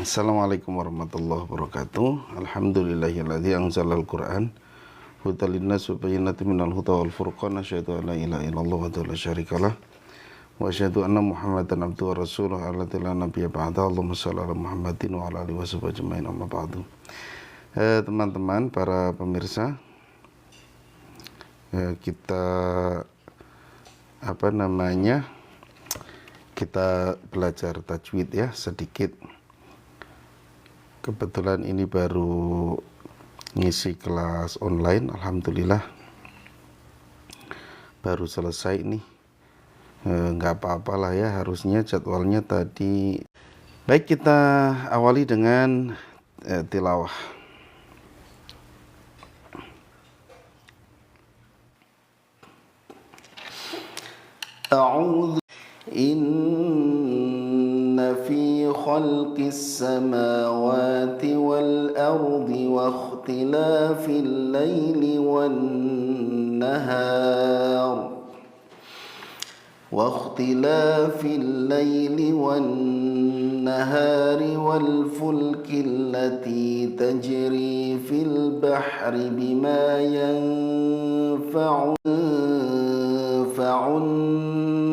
Assalamualaikum warahmatullahi wabarakatuh. Alhamdulillahilladzi anzalal Qur'an hudal linnas wa bayyinatin minal huda wal furqan. Asyhadu an la ilaha illallah wahdahu la syarikalah wa asyhadu anna Muhammadan abduhu wa rasuluh alladzi la nabiyya ba'da. Allahumma shalli ala Muhammadin wa ala alihi washabihi ajmain, amma ba'du. Teman-teman para pemirsa, kita kita belajar tajwid ya sedikit. Kebetulan ini baru ngisi kelas online, alhamdulillah baru selesai nih. Nggak apa-apalah ya, harusnya jadwalnya tadi. Baik, kita awali dengan tilawah. A'udzu inna fi khalqis samawati wal ardi wa ikhtilafil laili wan nahar wal fulki allati tajri fil bahri bima yanfa'un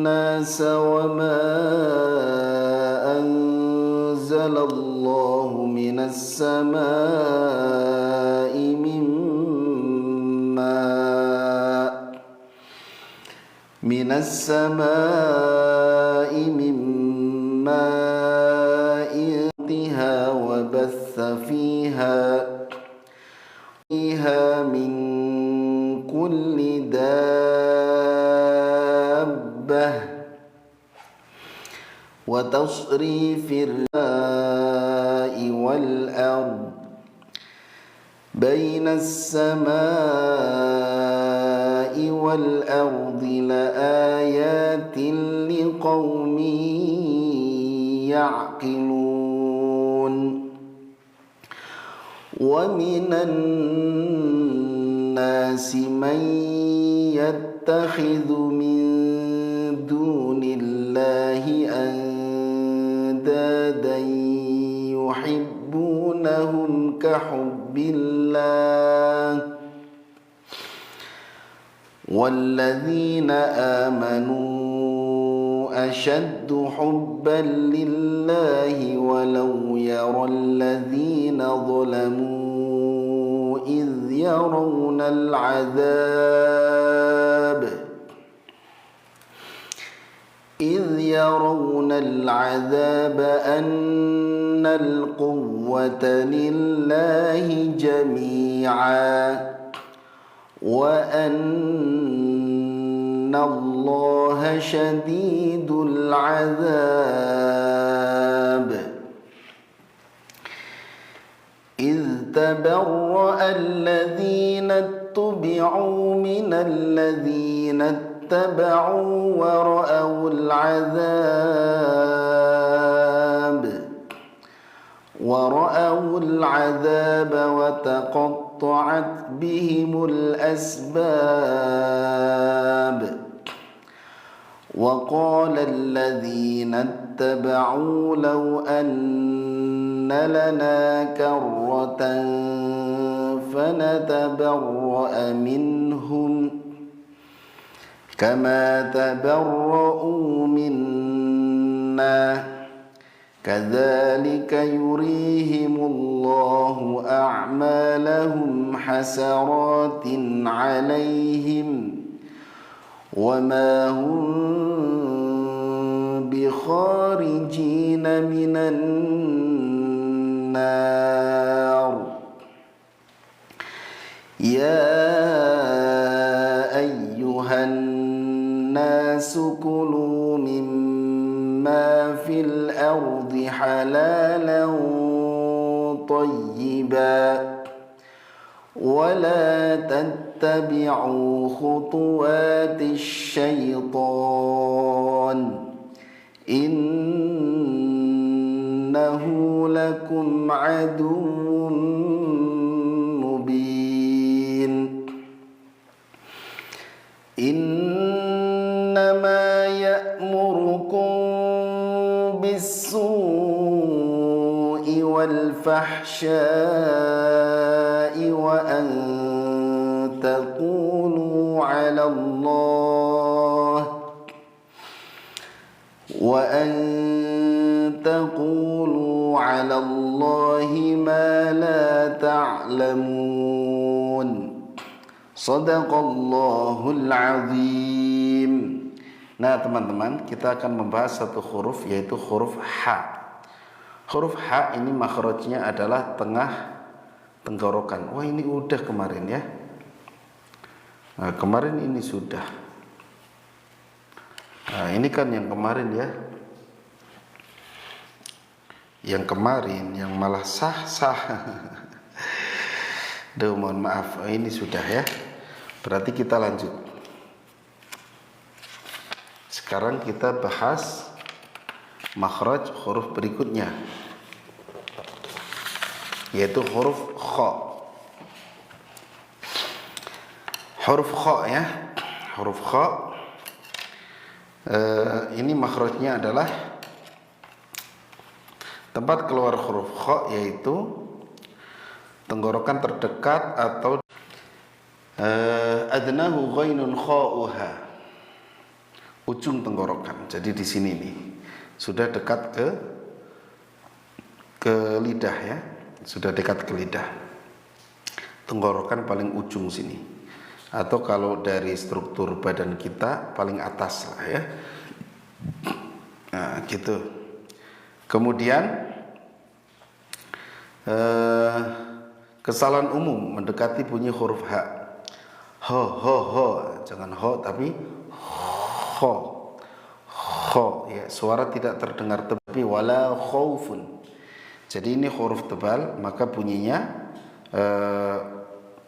الناس وما أنزل الله من السماء من ماء وبث فيها من كل دابة وتصريف الرياح والأرض بين السماء والأرض لآيات لقوم يعقلون ومن الناس من يتخذ من دون الله أندادا يحبونهم كحب الله والذين آمنوا أشد حبا لله ولو يرى الذين ظلموا إذ يرون العذاب أن القوة لله جميعا وأن الله شديد العذاب إذ تبرأ الذين اتبعوا من الذين اتبعوا ورأوا العذاب وتقطعت بهم الأسباب وقال الذين اتبعوا لو أن لنا كرة فنتبرأ منهم كما تبرؤوا منا كذلك يريهم الله أعمالهم حسرات عليهم وما هم بخارجين من النار يا أيها الناس كلوا مما في الأرض حلالا طيبا ولا تتبعوا خطوات الشيطان إنه لكم عدو مبين إنما يأمركم بالسوء والفحشاء وأن تقولوا على الله ما لا تعلمون صدق الله العظيم. Nah teman-teman, kita akan membahas satu huruf, yaitu huruf H. Huruf H ini makhrajnya adalah tengah tenggorokan. Wah, ini udah kemarin ya. Nah, kemarin ini sudah. Nah, ini kan yang kemarin ya. Yang kemarin yang malah sah-sah. Duh, mohon maaf. Ini sudah ya. Berarti kita lanjut. Sekarang kita bahas makhraj huruf berikutnya, yaitu huruf kha. Huruf kha ya. Huruf kha ini makhrajnya adalah tempat keluar huruf kha, yaitu tenggorokan terdekat atau adnahu ghainun kha'uha, ujung tenggorokan. Jadi di sini nih sudah dekat ke lidah ya, sudah dekat ke lidah. Tenggorokan paling ujung sini, atau kalau dari struktur badan kita paling atas lah ya. Nah, gitu. Kemudian kesalahan umum mendekati bunyi huruf H. Ho ho ho, jangan ho tapi kho, kho ya, suara tidak terdengar tepi. Wala khaufun, jadi ini huruf tebal, maka bunyinya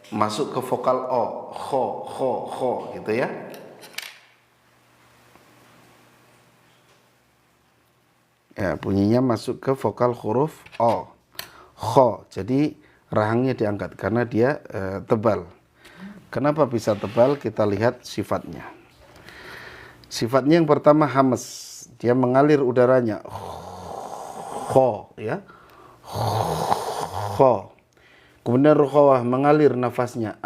masuk ke vokal o, kho kho kho gitu ya. Ya, bunyinya masuk ke vokal huruf o, kho. Jadi rahangnya diangkat karena dia tebal. Kenapa bisa tebal? Kita lihat sifatnya. Sifatnya yang pertama hamas, dia mengalir udaranya, kho ya, kho. Kemudian rukhawah, mengalir nafasnya,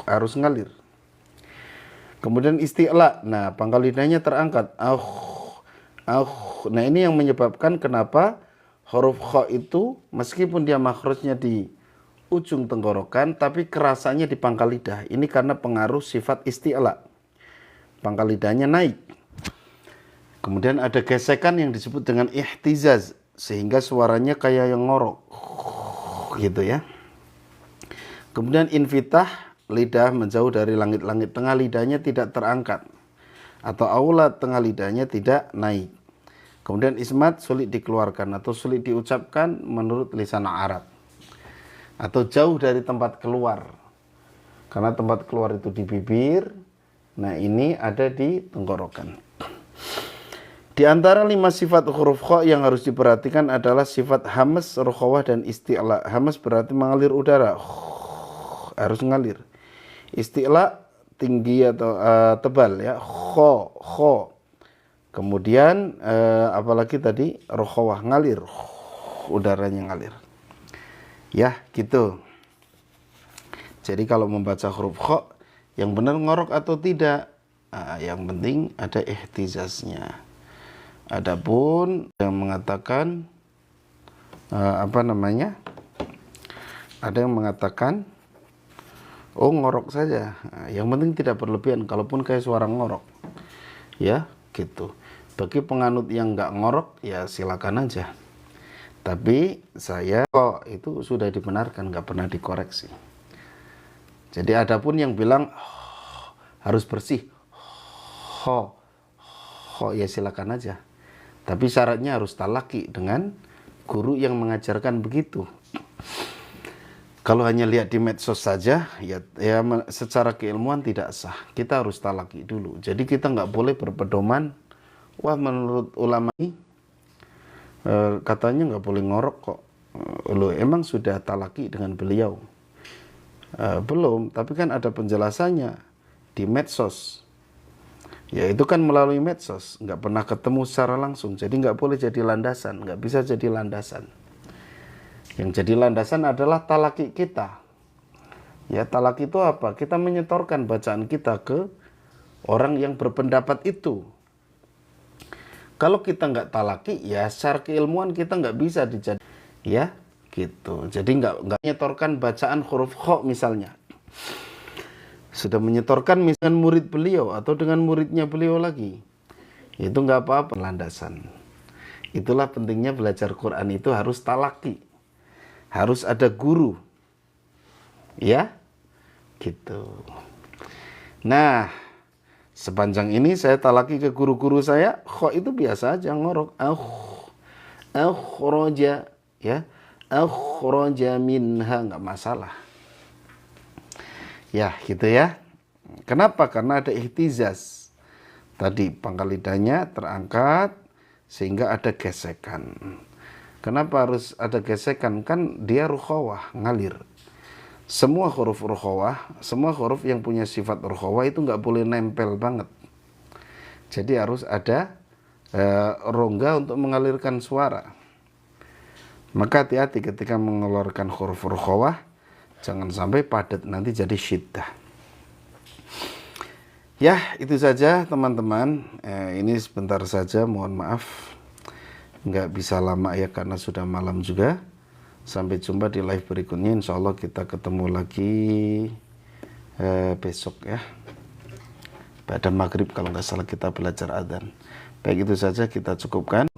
harus ngalir. Kemudian isti'la, nah pangkal lidahnya terangkat, nah ini yang menyebabkan kenapa huruf kho itu meskipun dia makhrajnya di ujung tenggorokan, tapi kerasanya di pangkal lidah. Ini karena pengaruh sifat isti'la, pangkal lidahnya naik. Kemudian ada gesekan yang disebut dengan ihtizaz, sehingga suaranya kayak yang ngorok gitu ya. Kemudian infitah, lidah menjauh dari langit-langit, tengah lidahnya tidak terangkat, atau aula, tengah lidahnya tidak naik. Kemudian ismat, sulit dikeluarkan atau sulit diucapkan menurut lisan Arab, atau jauh dari tempat keluar, karena tempat keluar itu di bibir. Nah ini ada di tenggorokan. Di antara 5 sifat huruf kha yang harus diperhatikan adalah sifat hamas, rukhawah, dan isti'la. Hamas berarti mengalir udara, harus ngalir. Isti'la tinggi atau tebal ya, kho. Kemudian apalagi tadi, rukhawah, ngalir, udaranya ngalir. Ya gitu. Jadi kalau membaca huruf kha, yang benar ngorok atau tidak, yang penting ada ihtizaznya. Adapun yang mengatakan ada yang mengatakan oh ngorok saja, yang penting tidak berlebihan, kalaupun kayak suara ngorok ya gitu. Bagi penganut yang nggak ngorok ya silakan aja, tapi saya itu sudah dibenarkan, nggak pernah dikoreksi. Jadi adapun yang bilang harus bersih ho ya silakan aja, tapi syaratnya harus talaki dengan guru yang mengajarkan begitu. Kalau hanya lihat di medsos saja ya secara keilmuan tidak sah. Kita harus talaki dulu. Jadi kita nggak boleh berpedoman, wah menurut ulama ini katanya nggak boleh ngorok kok. Loh, emang sudah talaki dengan beliau? Belum, tapi kan ada penjelasannya di medsos. Ya itu kan melalui medsos, nggak pernah ketemu secara langsung, jadi nggak boleh jadi landasan, nggak bisa jadi landasan. Yang jadi landasan adalah talaki kita. Ya, talaki itu apa? Kita menyetorkan bacaan kita ke orang yang berpendapat itu. Kalau kita nggak talaki, ya secara keilmuan kita nggak bisa dijadi, ya gitu. Jadi nggak menyetorkan bacaan huruf kha misalnya. Sudah menyetorkan misalnya murid beliau atau dengan muridnya beliau lagi, itu nggak apa-apa landasan. Itulah pentingnya belajar Quran itu harus talaki, harus ada guru, ya gitu. Nah, sepanjang ini saya talaki ke guru-guru saya, kok itu biasa aja ngorok, akhraja, ya, akhraja minha, nggak masalah. Ya, gitu ya. Kenapa? Karena ada ihtizaz. Tadi pangkal lidahnya terangkat sehingga ada gesekan. Kenapa harus ada gesekan? Kan dia rukhawah, ngalir. Semua huruf rukhawah, semua huruf yang punya sifat rukhawah itu nggak boleh nempel banget. Jadi harus ada rongga untuk mengalirkan suara. Maka hati-hati ketika mengeluarkan huruf rukhawah, jangan sampai padat, nanti jadi syiddah. Ya, itu saja teman-teman. Ini sebentar saja, mohon maaf. Nggak bisa lama ya karena sudah malam juga. Sampai jumpa di live berikutnya. Insya Allah kita ketemu lagi besok ya. Pada maghrib kalau nggak salah kita belajar adzan. Baik, itu saja, kita cukupkan.